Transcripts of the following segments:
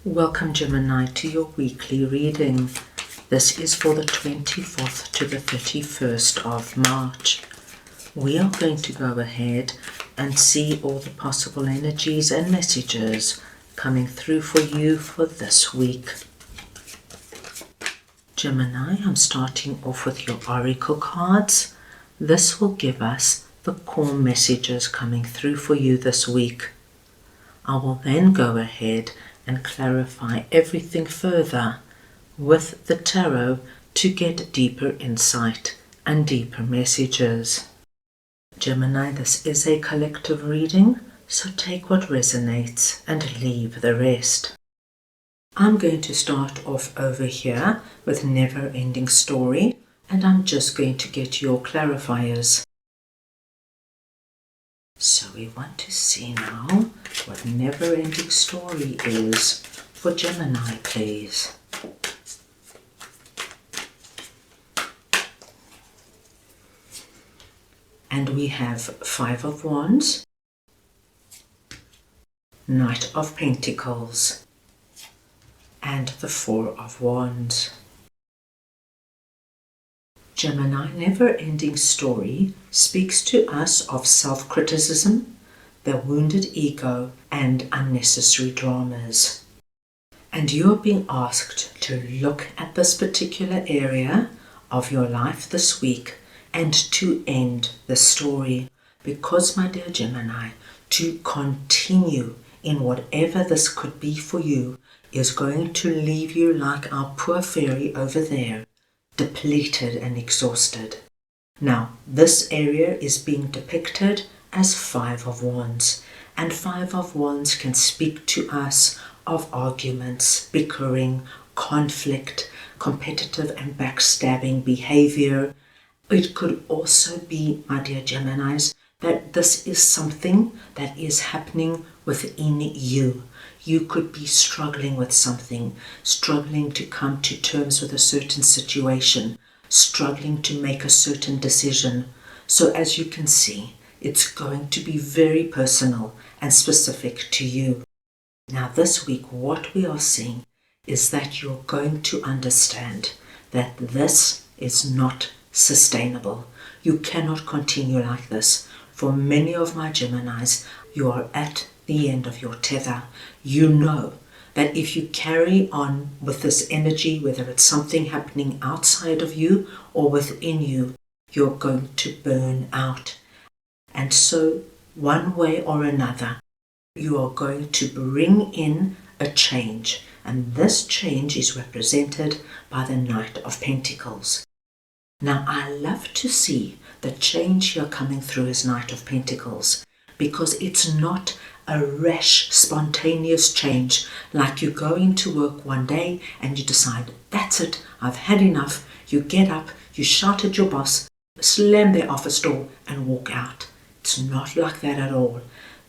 Welcome, Gemini, to your weekly reading. This is for the 24th to the 31st of March. We are going to go ahead and see all the possible energies and messages coming through for you for this week. Gemini, I'm starting off with your oracle cards. This will give us the core messages coming through for you this week. I will then go ahead and clarify everything further with the tarot to get deeper insight and deeper messages. Gemini, this is a collective reading, so take what resonates and leave the rest. I'm going to start off over here with Never Ending Story, and I'm just going to get your clarifiers. So we want to see now what Never Ending Story is for Gemini, please. And we have Five of Wands, Knight of Pentacles, and the Four of Wands. Gemini, Never Ending Story speaks to us of self-criticism, the wounded ego, and unnecessary dramas. And you are being asked to look at this particular area of your life this week and to end the story. Because, my dear Gemini, to continue in whatever this could be for you is going to leave you like our poor fairy over there, depleted and exhausted. Now, this area is being depicted as Five of Wands, and Five of Wands can speak to us of arguments, bickering, conflict, competitive and backstabbing behavior. It could also be, my dear Geminis, that this is something that is happening within you. You could be struggling with something, struggling to come to terms with a certain situation, struggling to make a certain decision. So as you can see, it's going to be very personal and specific to you. Now this week, what we are seeing is that you're going to understand that this is not sustainable. You cannot continue like this. For many of my Geminis, you are at the end of your tether. You know that if you carry on with this energy, whether it's something happening outside of you or within you, you're going to burn out. And so, one way or another, you are going to bring in a change. And this change is represented by the Knight of Pentacles. Now, I love to see the change here coming through as Knight of Pentacles, because it's not a rash, spontaneous change like you go into work one day and you decide, that's it, I've had enough. You get up, you shout at your boss, slam their office door and walk out. It's not like that at all.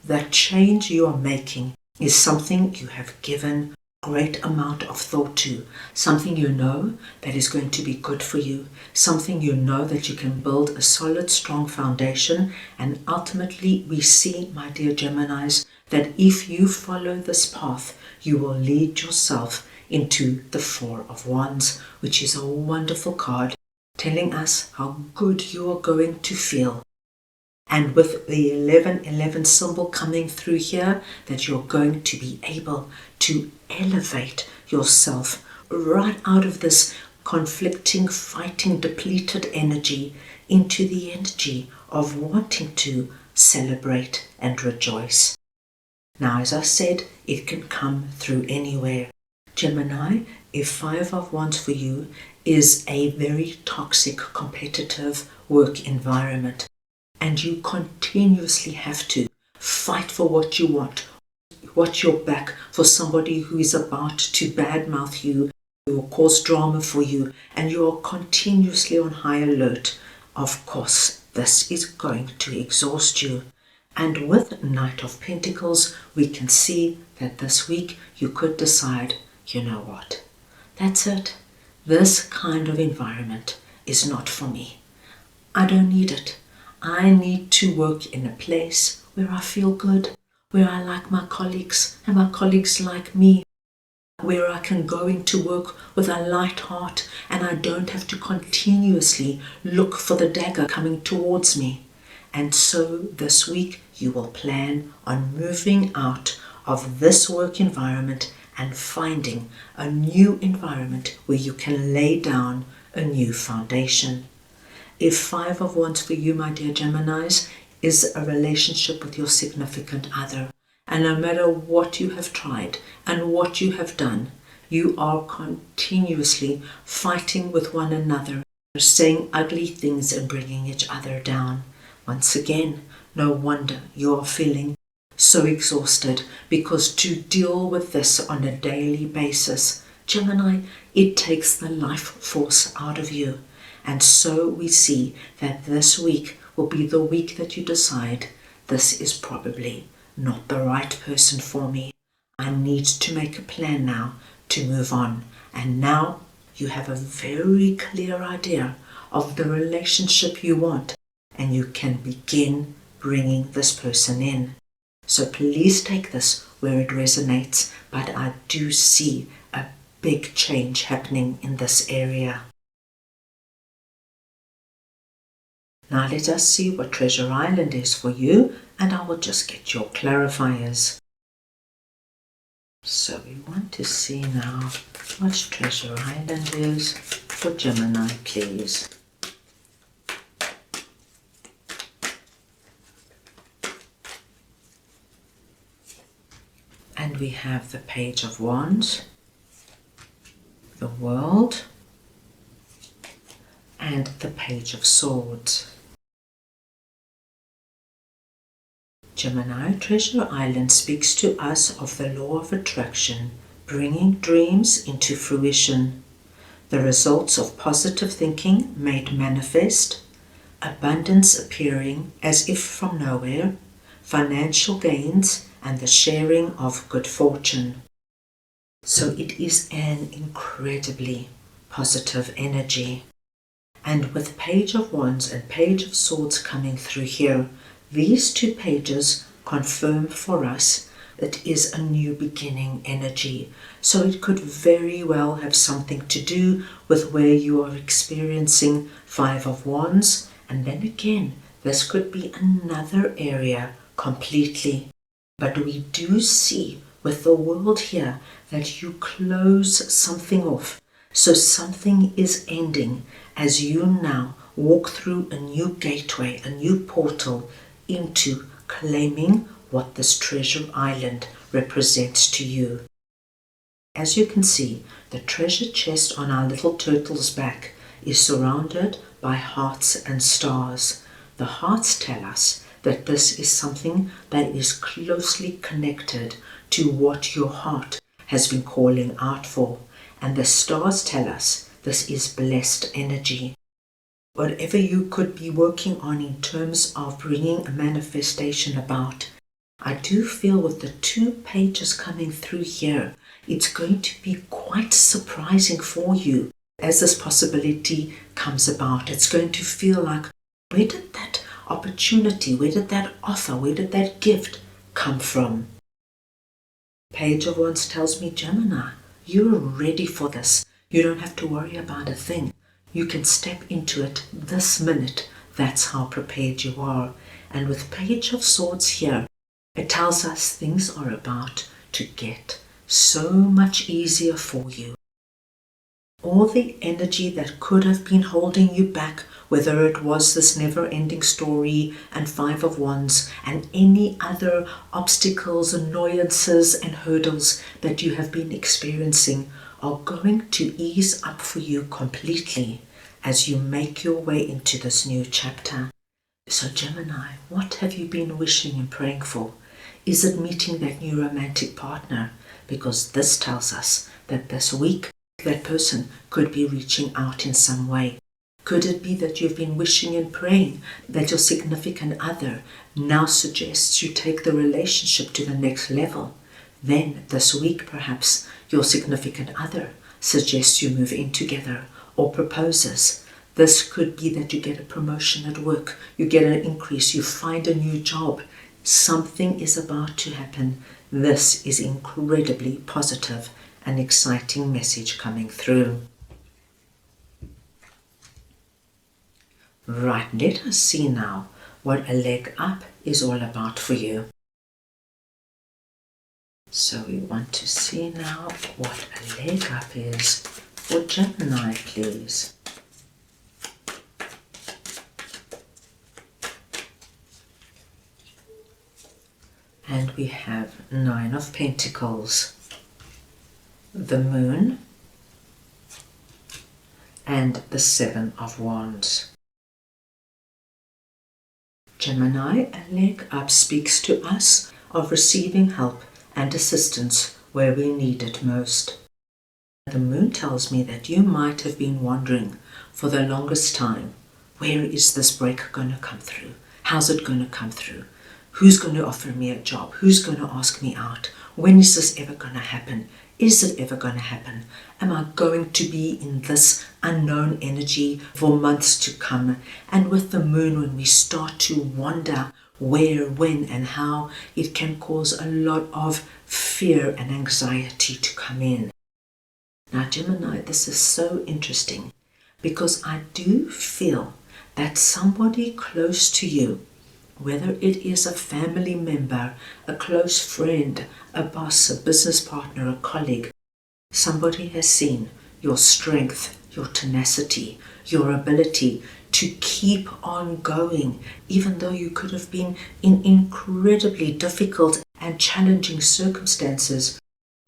The change you are making is something you have given great amount of thought to, something you know that is going to be good for you, something you know that you can build a solid, strong foundation. And ultimately we see, my dear Geminis, that if you follow this path, you will lead yourself into the Four of Wands, which is a wonderful card telling us how good you are going to feel. And with the 1111 symbol coming through here, that you're going to be able to elevate yourself right out of this conflicting, fighting, depleted energy into the energy of wanting to celebrate and rejoice. Now, as I said, it can come through anywhere. Gemini, if Five of Wands for you is a very toxic, competitive work environment, and you continuously have to fight for what you want, watch your back for somebody who is about to badmouth you or cause drama for you, and you are continuously on high alert, of course, this is going to exhaust you. And with Knight of Pentacles, we can see that this week you could decide, you know what, that's it. This kind of environment is not for me. I don't need it. I need to work in a place where I feel good, where I like my colleagues and my colleagues like me. where I can go into work with a light heart and I don't have to continuously look for the dagger coming towards me. And so this week you will plan on moving out of this work environment and finding a new environment where you can lay down a new foundation. If 5 of Wands for you, my dear Geminis, is a relationship with your significant other, and no matter what you have tried and what you have done, you are continuously fighting with one another, saying ugly things and bringing each other down. Once again, no wonder you are feeling so exhausted, because to deal with this on a daily basis, Gemini, it takes the life force out of you. And so we see that this week will be the week that you decide, this is probably not the right person for me. I need to make a plan now to move on. And now you have a very clear idea of the relationship you want, and you can begin bringing this person in. So please take this where it resonates, but I do see a big change happening in this area. Now let us see what Treasure Island is for you, and I will just get your clarifiers. So we want to see now what Treasure Island is for Gemini, please. And we have the Page of Wands, the World, and the Page of Swords. Gemini, Treasure Island speaks to us of the law of attraction, bringing dreams into fruition, the results of positive thinking made manifest, abundance appearing as if from nowhere, financial gains, and the sharing of good fortune. So it is an incredibly positive energy. And with Page of Wands and Page of Swords coming through here, these two pages confirm for us it is a new beginning energy. So it could very well have something to do with where you are experiencing 5 of Wands. And then again, this could be another area completely. But we do see with the World here that you close something off. So something is ending as you now walk through a new gateway, a new portal into claiming what this Treasure Island represents to you. As you can see, the treasure chest on our little turtle's back is surrounded by hearts and stars. The hearts tell us that this is something that is closely connected to what your heart has been calling out for. And the stars tell us this is blessed energy. Whatever you could be working on in terms of bringing a manifestation about, I do feel with the 2 pages coming through here, it's going to be quite surprising for you as this possibility comes about. It's going to feel like, where did that opportunity, where did that offer, where did that gift come from? Page of Wands tells me, Gemini, you're ready for this. You don't have to worry about a thing. You can step into it this minute. That's how prepared you are. And with Page of Swords here, it tells us things are about to get so much easier for you. All the energy that could have been holding you back, whether it was this never-ending story and 5 of Wands and any other obstacles, annoyances and hurdles that you have been experiencing, are going to ease up for you completely as you make your way into this new chapter. So Gemini, what have you been wishing and praying for? Is it meeting that new romantic partner? Because this tells us that this week that person could be reaching out in some way. Could it be that you've been wishing and praying that your significant other now suggests you take the relationship to the next level? Then this week perhaps your significant other suggests you move in together or proposes. This could be that you get a promotion at work, you get an increase, you find a new job. Something is about to happen. This is incredibly positive an exciting message coming through. Right, let us see now what a leg up is all about for you. So we want to see now what a leg up is for Gemini, please. And we have 9 of Pentacles, the Moon, and the 7 of Wands. Gemini, a leg up speaks to us of receiving help and assistance where we need it most. The Moon tells me that you might have been wondering for the longest time, where is this break going to come through? How's it going to come through? Who's going to offer me a job? Who's going to ask me out? When is this ever going to happen? Is it ever going to happen? Am I going to be in this unknown energy for months to come? And with the Moon, when we start to wonder where, when, and how, it can cause a lot of fear and anxiety to come in. Now, Gemini, this is so interesting because I do feel that somebody close to you, whether it is a family member, a close friend, a boss, a business partner, a colleague, somebody has seen your strength, your tenacity, your ability to keep on going, even though you could have been in incredibly difficult and challenging circumstances.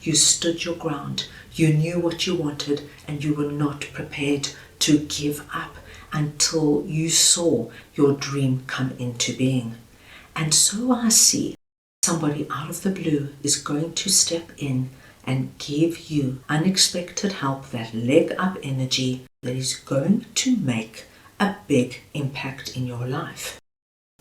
You stood your ground, you knew what you wanted, and you were not prepared to give up until you saw your dream come into being. And so I see somebody out of the blue is going to step in and give you unexpected help, that leg up energy that is going to make a big impact in your life.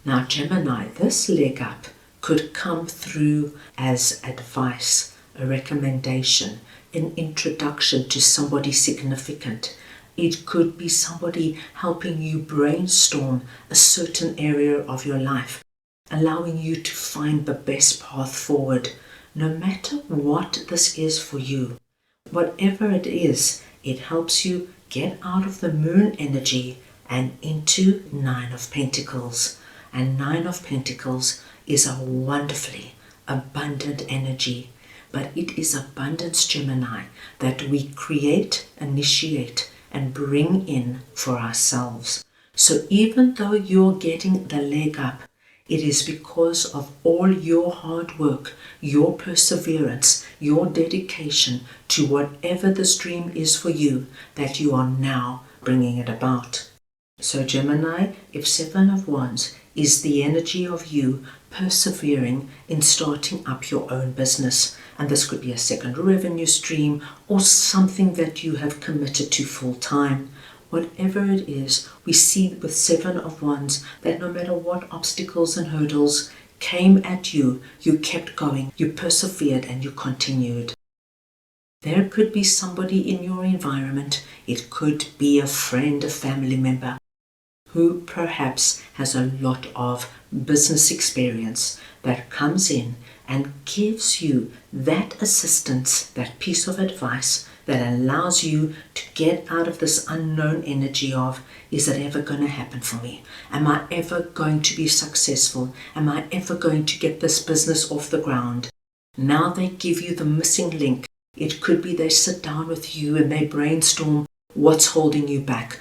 Now, Gemini, this leg up could come through as advice, a recommendation, an introduction to somebody significant. It could be somebody helping you brainstorm a certain area of your life, allowing you to find the best path forward. No matter what this is for you, whatever it is, it helps you get out of the Moon energy and into 9 of Pentacles. And 9 of Pentacles is a wonderfully abundant energy. But it is abundance, Gemini, that we create, initiate, and bring in for ourselves. So even though you're getting the leg up, it is because of all your hard work, your perseverance, your dedication to whatever this dream is for you that you are now bringing it about. So Gemini, if 7 of Wands is the energy of you persevering in starting up your own business, and this could be a second revenue stream or something that you have committed to full time. Whatever it is, we see with 7 of Wands that no matter what obstacles and hurdles came at you, you kept going, you persevered, and you continued. There could be somebody in your environment, it could be a friend, a family member, who perhaps has a lot of business experience that comes in and gives you that assistance, that piece of advice that allows you to get out of this unknown energy of, is it ever going to happen for me? Am I ever going to be successful? Am I ever going to get this business off the ground? Now they give you the missing link. It could be they sit down with you and they brainstorm what's holding you back.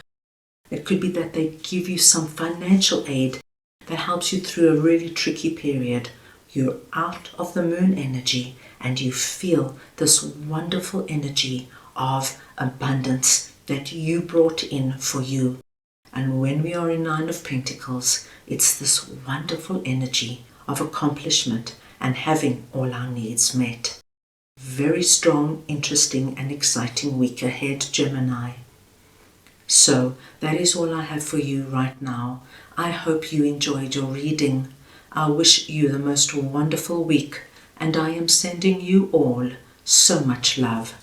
It could be that they give you some financial aid that helps you through a really tricky period. You're out of the Moon energy and you feel this wonderful energy of abundance that you brought in for you. And when we are in 9 of Pentacles, it's this wonderful energy of accomplishment and having all our needs met. Very strong, interesting, and exciting week ahead, Gemini. So that is all I have for you right now. I hope you enjoyed your reading. I wish you the most wonderful week, and I am sending you all so much love.